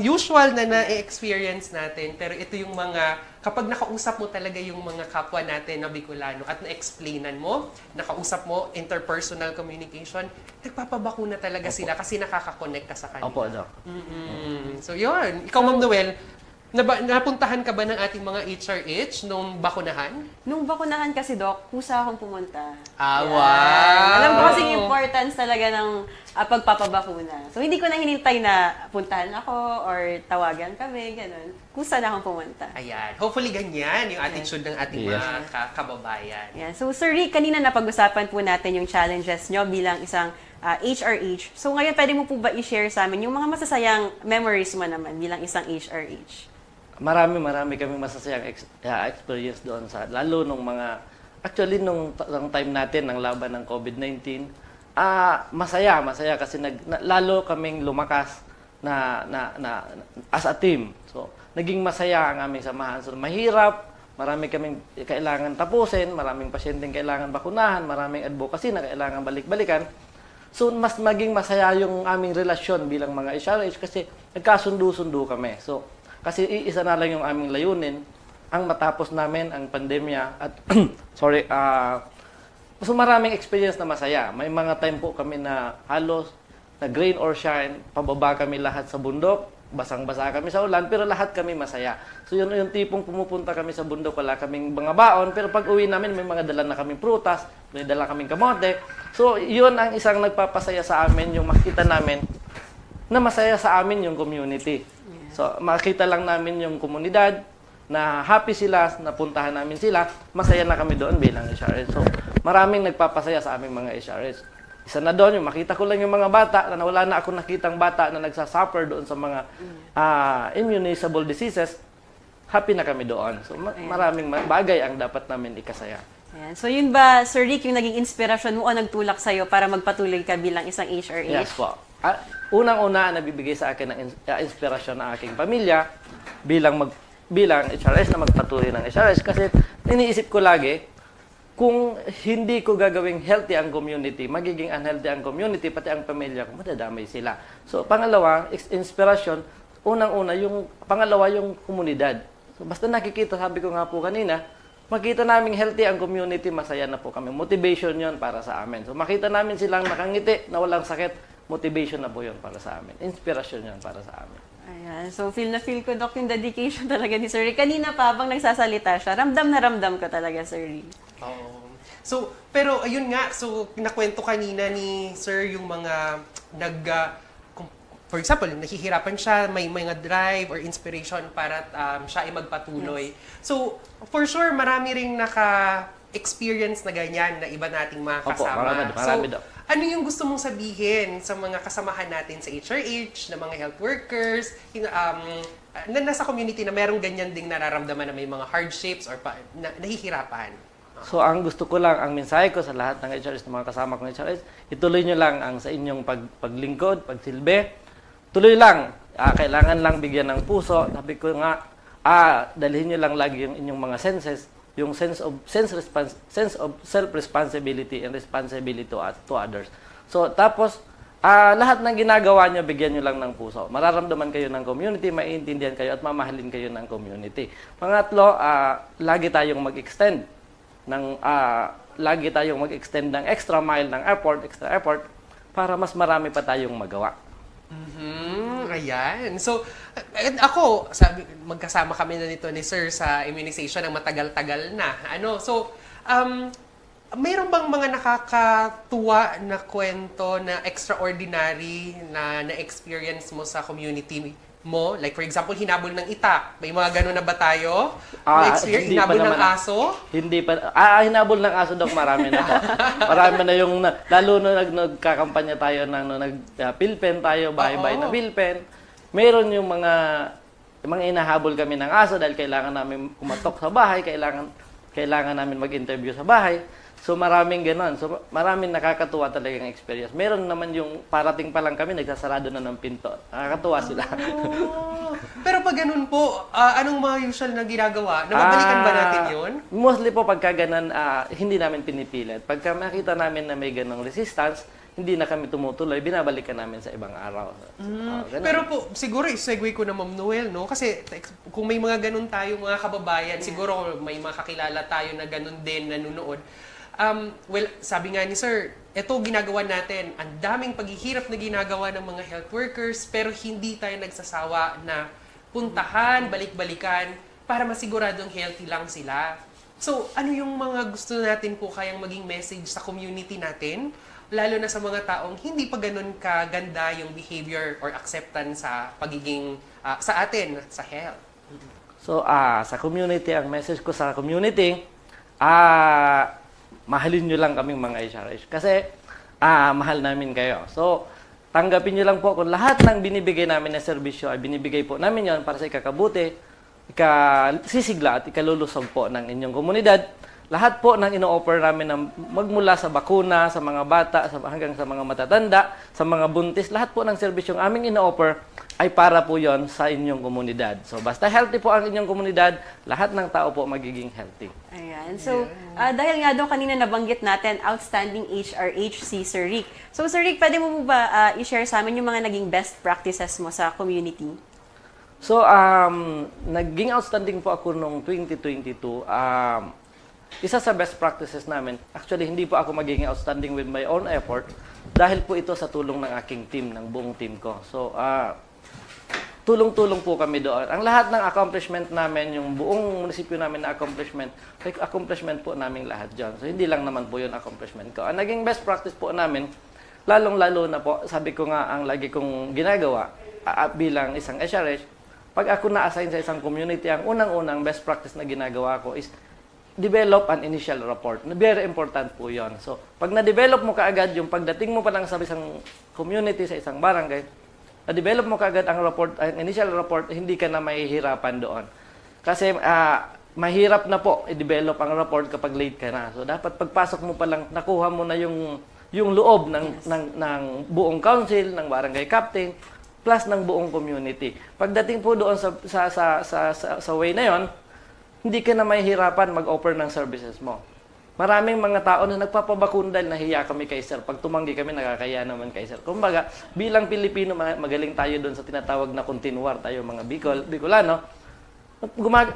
Speaker 1: usual na na-experience natin. Pero ito yung mga, kapag nakausap mo talaga yung mga kapwa natin na Bicolano at na-explainan mo, nakausap mo, interpersonal communication, nagpapabakuna talaga sila kasi nakaka-connect ka sa kanila.
Speaker 6: Opo, Doc.
Speaker 1: So yun. Ikaw, Ma'am Noel, napuntahan ka ba ng ating mga HRH nung bakunahan?
Speaker 2: Nung bakunahan kasi, Doc, kusa akong pumunta.
Speaker 1: Wow!
Speaker 2: Alam ko kasi yung importance talaga ng pagpapabakuna. So, hindi ko na hinintay na puntahan ako or tawagan kami, ganun. Kusa na akong pumunta.
Speaker 1: Ayan. Hopefully ganyan yung attitude ng ating mga kababayan.
Speaker 2: Yan. So, Sir Rick, kanina napag-usapan po natin yung challenges nyo bilang isang HRH. So, ngayon, pwede mo po ba i-share sa amin yung mga masasayang memories mo naman bilang isang HRH?
Speaker 6: Marami kaming masasayang experience doon lalo nung mga, actually nung time natin ng laban ng COVID-19, masaya kasi lalo kaming lumakas na as a team. So, naging masaya ang aming samahan. So, mahirap, marami kaming kailangan tapusin, maraming pasyenteng kailangan bakunahan, maraming advocacy na kailangan balik-balikan. So, mas maging masaya yung aming relasyon bilang mga HRH kasi nagkasundo-sundo kami. So, kasi iisa na lang yung aming layunin, ang matapos namin ang pandemya at so maraming experience na masaya. May mga time po kami na halos na rain or shine, pababa kami lahat sa bundok, basang-basa kami sa ulan, pero lahat kami masaya. So yun yung tipong pumupunta kami sa bundok, wala kaming mga baon, pero pag uwi namin may mga dala na kaming prutas, may dala kaming kamote. So yun ang isang nagpapasaya sa amin, yung makita namin na masaya sa amin yung community. So, makita lang namin yung komunidad na happy sila, napuntahan namin sila, masaya na kami doon bilang HRS. So, maraming nagpapasaya sa aming mga HRS. Isa na doon, yung makita ko lang yung mga bata, na wala na ako nakitang bata na nagsasuffer doon sa mga immunisable diseases, happy na kami doon. So, maraming bagay ang dapat namin ikasaya.
Speaker 2: Ayan. So, yun ba, Sir Rick, yung naging inspirasyon mo o nagtulak sa'yo para magpatuloy ka bilang isang HRH?
Speaker 6: Yes po. Unang-una, nabibigay sa akin ng inspirasyon ng aking pamilya bilang HRS na magpatuloy ng HRS kasi iniisip ko lagi, kung hindi ko gagawing healthy ang community, magiging unhealthy ang community, pati ang pamilya ko, madadamay sila. So, pangalawa, inspirasyon, unang-una, pangalawa yung komunidad. So, basta nakikita, sabi ko nga po kanina, makita namin healthy ang community, masaya na po kami. Motivation yon para sa amin. So, makita namin silang nakangiti, na walang sakit, motivation na po yun para sa amin. Inspirasyon yun para sa amin.
Speaker 2: Ayan. So, feel na feel ko, Doc, yung dedication talaga ni Sir Rick. Kanina pa, habang nagsasalita siya, ramdam na ramdam ko talaga, Sir Rick.
Speaker 1: So, pero ayun nga, so nakwento kanina ni Sir yung mga for example, nahihirapan siya, may mga drive or inspiration para siya ay magpatuloy. Yes. So, for sure, marami ring naka-experience na ganyan na iba nating mga kasama.
Speaker 6: Opo, marami daw.
Speaker 1: Ano yung gusto mong sabihin sa mga kasamahan natin sa HRH, na mga health workers, na nasa community na merong ganyan ding nararamdaman na may mga hardships or nahihirapan?
Speaker 6: So, ang gusto ko lang, ang mensahe ko sa lahat ng HRH, ng mga kasama kong HRH, ituloy nyo lang ang sa inyong paglingkod, pagsilbi. Tuloy lang. Kailangan lang bigyan ng puso. Sabi ko nga, dalhin nyo lang lagi yung inyong mga senses, yung sense of self-responsibility and responsibility to others. So, tapos, lahat ng ginagawa nyo, bigyan nyo lang ng puso. Mararamdaman kayo ng community, maiintindihan kayo at mamahalin kayo ng community. Pangatlo, lagi tayong mag-extend lagi tayong mag-extend ng extra mile ng extra effort, para mas marami pa tayong magawa.
Speaker 1: Ayan. So, magkasama kami na nito ni Sir sa immunization ng matagal-tagal na. Mayroon bang mga nakakatuwa na kwento na extraordinary na na-experience mo sa community mo? Like for example, hinabol ng itak. May mga gano'n na ba tayo?
Speaker 6: Hindi
Speaker 1: hinabol
Speaker 6: pa
Speaker 1: ng
Speaker 6: naman.
Speaker 1: aso?
Speaker 6: Hindi pa. Hinabol ng aso, Dok, marami na po. Marami na yung, lalo na nagkakampanya tayo nag-pilpen tayo, bahay-bahay na pilpen. Meron yung mga inahabol kami ng aso dahil kailangan namin kumatok sa bahay, kailangan namin mag-interview sa bahay. So maraming gano'n. So maraming nakakatuwa talagang experience. Meron naman yung parating pa lang kami, nagsasarado na ng pinto. Nakakatuwa sila.
Speaker 1: Pero pag ganun po, anong mga usual na ginagawa? Nababalikan ba natin yun?
Speaker 6: Mostly po pagka ganun, hindi namin pinipilit. Pagka makita namin na may ganong resistance, hindi na kami tumutuloy, binabalikan namin sa ibang araw. Ganun.
Speaker 1: Pero po, siguro i-segue ko na Ma'am Noel, no? Kasi kung may mga ganun tayo, mga kababayan, siguro may mga kakilala tayo na ganun din nanonood. Sabi nga ni Sir, ito ginagawa natin, ang daming paghihirap na ginagawa ng mga health workers, pero hindi tayo nagsasawa na puntahan, balik-balikan, para masiguradong healthy lang sila. So, ano yung mga gusto natin po kayang maging message sa community natin, lalo na sa mga taong hindi pa ganun kaganda yung behavior or acceptance sa pagiging, sa atin, sa health?
Speaker 6: So, sa community, ang message ko sa community, mahalin nyo lang kaming mga HRH. Kasi, mahal namin kayo. So, tanggapin nyo lang po kung lahat ng binibigay namin na serbisyo ay binibigay po namin yon para sa ikakabuti, ikasisigla at ikalulusog po ng inyong komunidad. Lahat po ng ino-offer namin na magmula sa bakuna, sa mga bata, hanggang sa mga matatanda, sa mga buntis, lahat po ng serbisyong aming ino-offer ay para po yon sa inyong komunidad. So, basta healthy po ang inyong komunidad, lahat ng tao po magiging healthy.
Speaker 2: Ayan. So, dahil nga daw kanina nabanggit natin, outstanding HRH si Sir Rick. So, Sir Rick, pwede mo ba i-share sa amin yung mga naging best practices mo sa community?
Speaker 6: So, naging outstanding po ako noong 2022. Isa sa best practices namin, actually hindi po ako magiging outstanding with my own effort dahil po ito sa tulong ng aking team, ng buong team ko. So, tulong-tulong po kami doon. Ang lahat ng accomplishment namin, yung buong munisipyo namin na accomplishment po namin lahat dyan. So, hindi lang naman po yun accomplishment ko. Ang naging best practice po namin, lalong-lalo na po, sabi ko nga, ang lagi kong ginagawa bilang isang SRH, pag ako na-assign sa isang community, ang unang-unang best practice na ginagawa ko is develop an initial report. Very important po yon. So, pag na-develop mo kaagad, yung pagdating mo pa lang sa isang community, sa isang barangay, na-develop mo kaagad ang report, ang initial report, hindi ka na mahihirapan doon. Kasi mahirap na po i-develop ang report kapag late ka na. So, dapat pagpasok mo pa lang, nakuha mo na yung loob ng buong council, ng barangay captain, plus ng buong community. Pagdating po doon sa way na yon, hindi ka na mahihirapan mag-offer ng services mo. Maraming mga tao na nagpapabakuna dahil nahiya kami kay Sir. Pag tumanggi kami, nakakaya naman kay Sir. Kumbaga, bilang Pilipino, magaling tayo doon sa tinatawag na continuar tayo, mga Bicolano.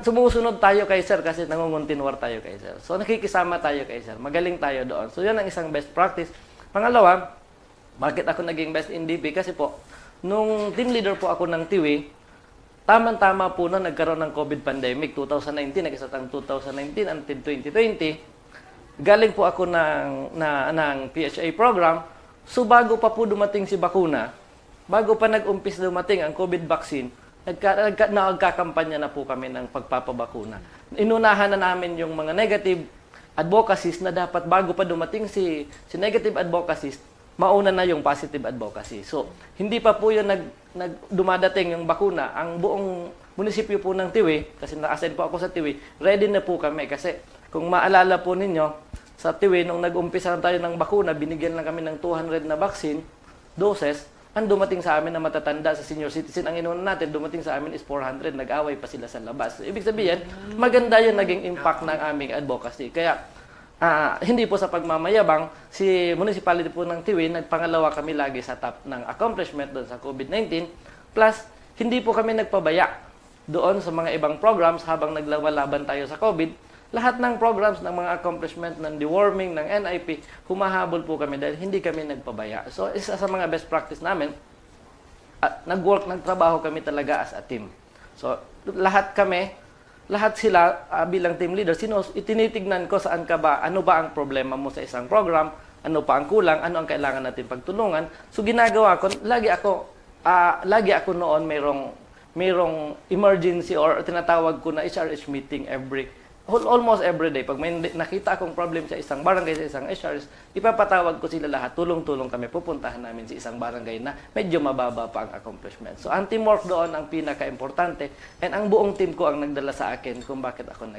Speaker 6: Sumusunod tayo kay Sir kasi nangunguntinuar tayo kay Sir. So, nakikisama tayo kay Sir. Magaling tayo doon. So, yan ang isang best practice. Pangalawa, bakit ako naging best in DP? Kasi po, nung team leader po ako ng TIWI, tama-tama po na nagkaroon ng COVID pandemic, 2019, nag-isatang 2019 until 2020. Galing po ako ng PHA program. So bago pa po dumating si bakuna, bago pa nag-umpis dumating ang COVID vaccine, nagkakampanya na po kami ng pagpapabakuna. Inunahan na namin yung mga negative advocacies na dapat bago pa dumating si negative advocacies, mauna na yung positive advocacy. So, hindi pa po yun dumadating yung bakuna. Ang buong munisipyo po ng Tiwi, kasi na-assign po ako sa Tiwi, ready na po kami. Kasi kung maalala po ninyo, sa Tiwi, nung nag-umpisa tayo ng bakuna, binigyan lang kami ng 200 na vaccine doses. Ang dumating sa amin na matatanda sa senior citizen, ang inuuna natin, dumating sa amin is 400. Nag-away pa sila sa labas. So, ibig sabihin, maganda yung naging impact ng aming advocacy. Kaya, hindi po sa pagmamayabang, si municipality po ng Tiwi, nagpangalawa kami lagi sa top ng accomplishment doon sa COVID-19. Plus, hindi po kami nagpabaya doon sa mga ibang programs habang naglalaban tayo sa COVID. lahat ng programs, ng mga accomplishment, ng deworming, ng NIP, humahabol po kami dahil hindi kami nagpabaya. So, isa sa mga best practice namin, nagtrabaho kami talaga as a team. So, lahat sila bilang team leader, itinitignan ko saan ka ba, ano ba ang problema mo sa isang program, ano pa ang kulang, ano ang kailangan natin pagtulungan. So, ginagawa ko, lagi ako noon mayroong emergency or tinatawag ko na HRH meeting almost every day. Pag may nakita akong problem sa isang barangay, sa isang HRH, ipapatawag ko sila lahat, tulong-tulong kami, pupuntahan namin sa isang barangay na medyo mababa pa ang accomplishment. So, ang teamwork doon ang pinaka-importante and ang buong team ko ang nagdala sa akin kung bakit ako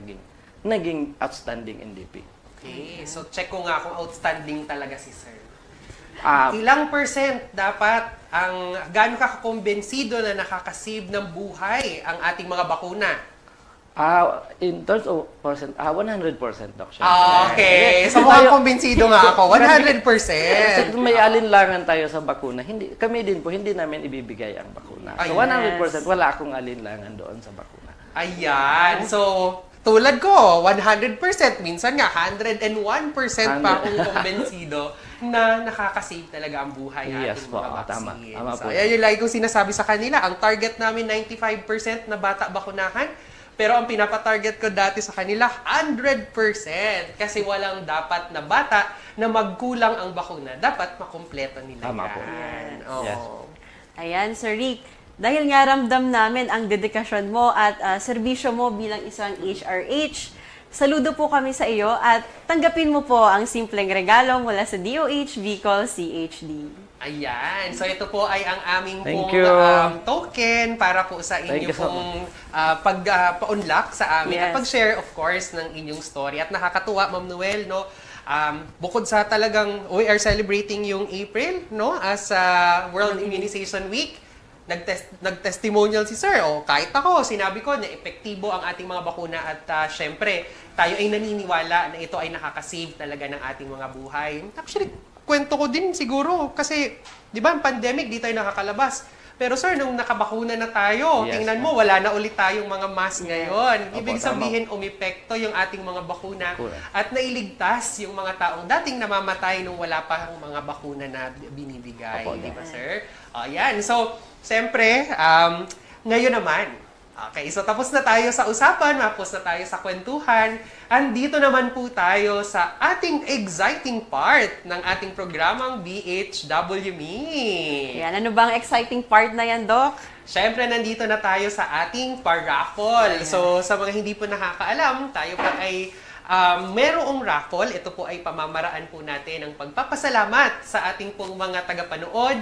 Speaker 6: naging outstanding NDP.
Speaker 1: Okay, so check ko nga kung outstanding talaga si Sir. Ilang percent dapat gaano ka kakumbensido na nakakasave ng buhay ang ating mga bakuna?
Speaker 6: In terms of percent, 100% Doc.
Speaker 1: Okay. So mukhang kumbensido nga ako. 100%.
Speaker 6: Kasi may alinlangan tayo sa bakuna. Kami din po, hindi namin ibibigay ang bakuna. So 100%, wala akong alinlangan doon sa bakuna.
Speaker 1: Ayan. So, tulad ko, 100%. Minsan nga, 101% pa akong kumbensido na nakakasave talaga ang buhay ating mga vaccine.
Speaker 6: Tama
Speaker 1: So,
Speaker 6: po.
Speaker 1: ayan yung lagi kong sinasabi sa kanila. Ang target namin, 95% na bata bakunahan. Pero ang pinapatarget ko dati sa kanila, 100%. Kasi walang dapat na bata na magkulang ang bakuna. Dapat makumpleto nila
Speaker 6: Tama
Speaker 1: yan.
Speaker 6: po.
Speaker 1: Oo.
Speaker 6: Yes.
Speaker 2: Ayan, Sir Rick. Dahil nga ramdam namin ang dedikasyon mo at serbisyo mo bilang isang HRH, saludo po kami sa iyo at tanggapin mo po ang simpleng regalo mula sa DOH Bicol CHD.
Speaker 1: Ayan. So ito po ay ang aming
Speaker 6: Thank
Speaker 1: pong
Speaker 6: you.
Speaker 1: Token para po sa
Speaker 6: Thank
Speaker 1: inyo
Speaker 6: you so
Speaker 1: pong pag-unlock sa amin at
Speaker 2: Yes.
Speaker 1: pag-share of course ng inyong story. At nakakatuwa, Ma'am Noel, no? Bukod sa talagang we are celebrating yung April, no? As World Immunization Week, nag-testimonial si Sir. O kahit ako, sinabi ko na epektibo ang ating mga bakuna at syempre, tayo ay naniniwala na ito ay nakakasave talaga ng ating mga buhay. Actually, kwento ko din siguro kasi, di ba, ang pandemic, di tayo nakakalabas. Pero sir, nung nakabakuna na tayo,
Speaker 6: Yes,
Speaker 1: tingnan mo, wala na ulit tayong mga mask ngayon.
Speaker 6: Opo,
Speaker 1: Ibig
Speaker 6: tama.
Speaker 1: sabihin, umepekto yung ating mga bakuna
Speaker 6: Correct.
Speaker 1: at nailigtas yung mga taong dating namamatay nung wala pa ang mga bakuna na binibigay.
Speaker 6: Opo,
Speaker 1: Di ba, sir? Ayan. So, siyempre, ngayon naman, okay, so tapos na tayo sa usapan, tapos na tayo sa kwentuhan. Andito naman po tayo sa ating exciting part ng ating programang BHW Me.
Speaker 2: Ayan, ano bang exciting part na yan, Doc?
Speaker 1: Siyempre, nandito na tayo sa ating paraffle. So, sa mga hindi po nakakaalam, tayo po ay merong raffle. Ito po ay pamamaraan po natin ng pagpapasalamat sa ating pong mga tagapanood,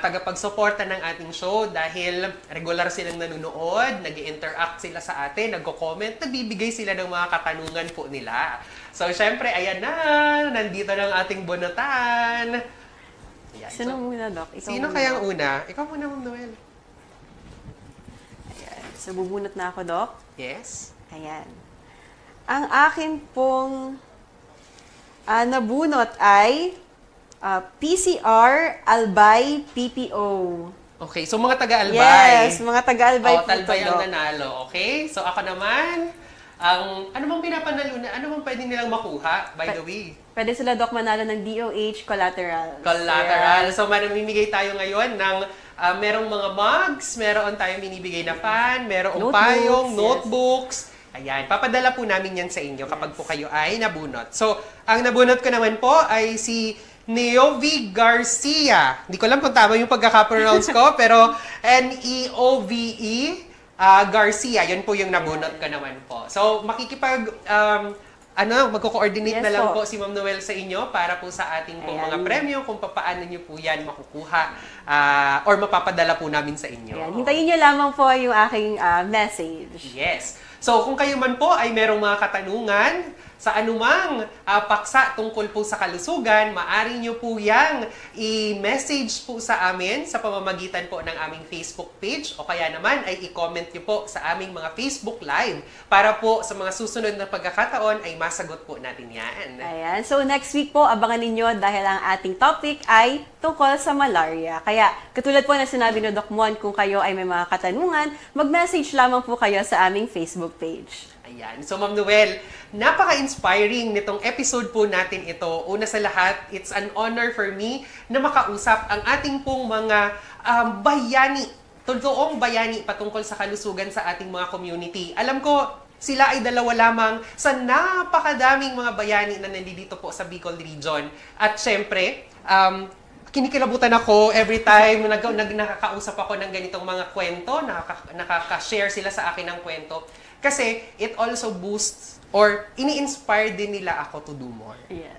Speaker 1: tagapagsuporta ng ating show dahil regular silang nanonood, nag-interact sila sa atin, nagko-comment, nagbibigay sila ng mga katanungan po nila. So, syempre, ayan na, nandito na ang ating bunutan. Ayan.
Speaker 2: Sino muna, Doc? Ikaw
Speaker 1: Sino
Speaker 2: muna.
Speaker 1: kayang una? Ikaw muna, Ma'am Noel.
Speaker 2: Ayan. So, bubunot na ako, Doc.
Speaker 1: Yes.
Speaker 2: Ayan. Ang akin pong nabunot ay PCR Albay PPO.
Speaker 1: Okay, so mga taga-Albay.
Speaker 2: Yes, mga taga-Albay po
Speaker 1: Talbay
Speaker 2: ito,
Speaker 1: ang
Speaker 2: Doc.
Speaker 1: nanalo. Okay? So ako naman, ano bang pinapanalo na? Ano bang pwede nilang makuha, by the way?
Speaker 2: Pwede sila, Doc, manalo ng DOH Collateral.
Speaker 1: Collateral. So mamimigay tayo ngayon ng merong mga mugs, meron tayong binibigay na fan, merong
Speaker 2: Notebooks,
Speaker 1: payong,
Speaker 2: yes.
Speaker 1: notebooks. Ayan, papadala po namin yan sa inyo kapag po kayo ay nabunot. So, ang nabunot ko naman po ay si Neovi Garcia. Hindi ko alam kung tama yung pagkaka-pronounce ko, pero Neove Garcia. Yun po yung nabunot ko naman po. So, magko-coordinate
Speaker 2: Yes
Speaker 1: na lang
Speaker 2: po.
Speaker 1: po si Ma'am Noel sa inyo para po sa ating po
Speaker 2: Ayan.
Speaker 1: mga premyo kung paano nyo po yan makukuha or mapapadala po namin sa inyo.
Speaker 2: Ayan. Hintayin nyo lamang po yung aking message.
Speaker 1: Yes. So, kung kayo man po ay merong mga katanungan sa anumang paksa tungkol po sa kalusugan, maaari nyo po yang i-message po sa amin sa pamamagitan po ng aming Facebook page o kaya naman ay i-comment nyo po sa aming mga Facebook Live para po sa mga susunod na pagkakataon ay masagot po natin yan.
Speaker 2: Ayan. So, next week po, abangan ninyo dahil ang ating topic ay tungkol sa malaria. Kaya, katulad po na sinabi ni Doc Mon, kung kayo ay may mga katanungan, mag-message lamang po kayo sa aming Facebook page.
Speaker 1: Ayan. So, Ma'am Noel, napaka-inspiring nitong episode po natin ito. Una sa lahat, it's an honor for me na makausap ang ating pong mga bayani, totoong bayani patungkol sa kalusugan sa ating mga community. Alam ko, sila ay dalawa lamang sa napakadaming mga bayani na nandito po sa Bicol Region. At syempre, kinikilabutan ako every time nakakausap ako ng ganitong mga kwento, nakaka-share sila sa akin ng kwento. Kasi it also boosts or ini-inspire din nila ako to do more.
Speaker 2: Yes.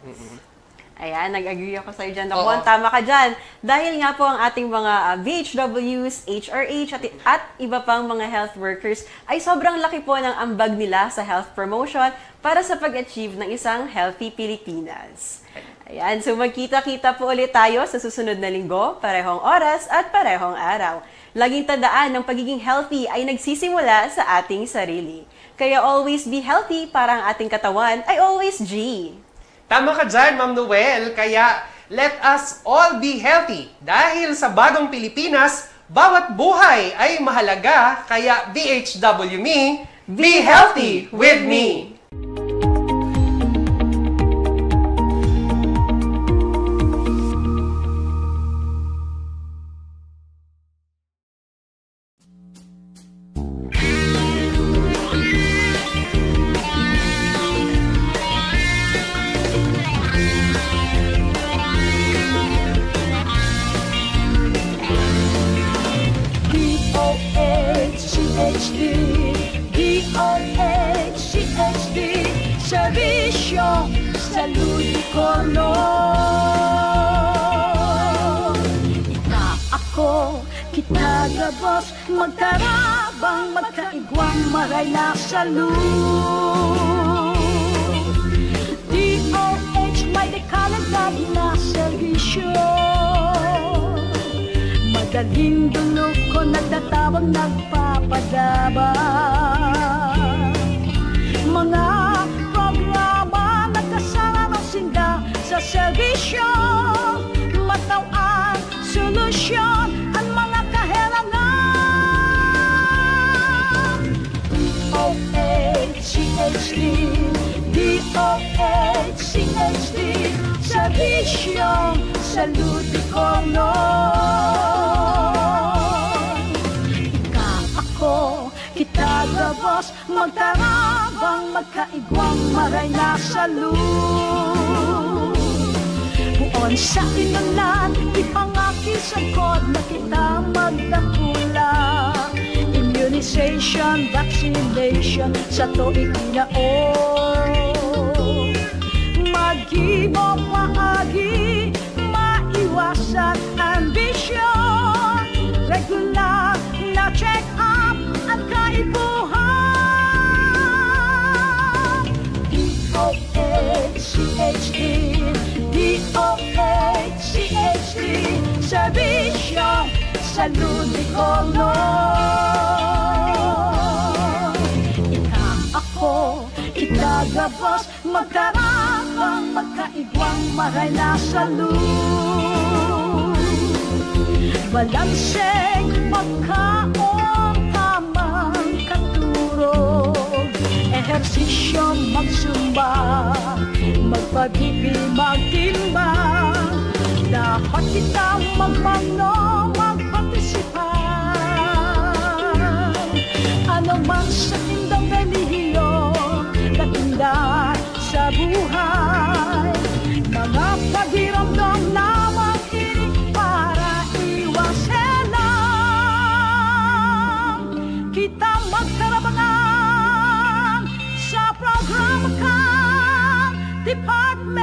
Speaker 2: Ayan, nag-agree ako sa'yo dyan. Nakuha, tama ka dyan. Dahil nga po ang ating mga VHWs, HRH, at iba pang mga health workers ay sobrang laki po ng ambag nila sa health promotion para sa pag-achieve ng isang healthy Pilipinas. Ayan, so magkita-kita po ulit tayo sa susunod na linggo, parehong oras at parehong araw. Laging tandaan ng pagiging healthy ay nagsisimula sa ating sarili. Kaya always be healthy para ang ating katawan ay always G.
Speaker 1: Tama ka dyan, Ma'am Noel. Kaya let us all be healthy. Dahil sa bagong Pilipinas, bawat buhay ay mahalaga. Kaya BHW me, be healthy with me.
Speaker 7: Servisyo Salud Kono. Ika ako, kita gabos, magkarabang, magkaigwang, maray na salud. DOH may dekalidad na servisyo. Madaling dulog ko, nagtatawag, nagpapadabang. Mga programa nagkasama ng sinda sa serbisyo, matawang solusyon ang mga kahilangan. DOH-CHD, DOH-CHD, serbisyo Salud Kono. Ika ako, kita gabos, magkarabang, magkaigwang, maray na salud. Buon sa inulan, ipangakisagod na kita magdakula. Immunization, vaccination, sa tuig ginaon. Mag-ibo paagi, maiwasan ambisyon. Regular na check-up at kaibuhan. DOH-CHD, DOH-CHD, serbisyo Salud Kono. Ika ako, kita gabos, magkarabang, magkaigwang, maray na salud. Balanseng pagkaon, tamang katurog, ehersisyo magsumba, magpabibi, magtimbang. Dapat kita magmano, magpartisipan. Ano man sa tindang relihiyon, natinda sa buhay. Mga pagiramdam lamang ini para iwasan. Kita magkarabangan sa programa ka, Department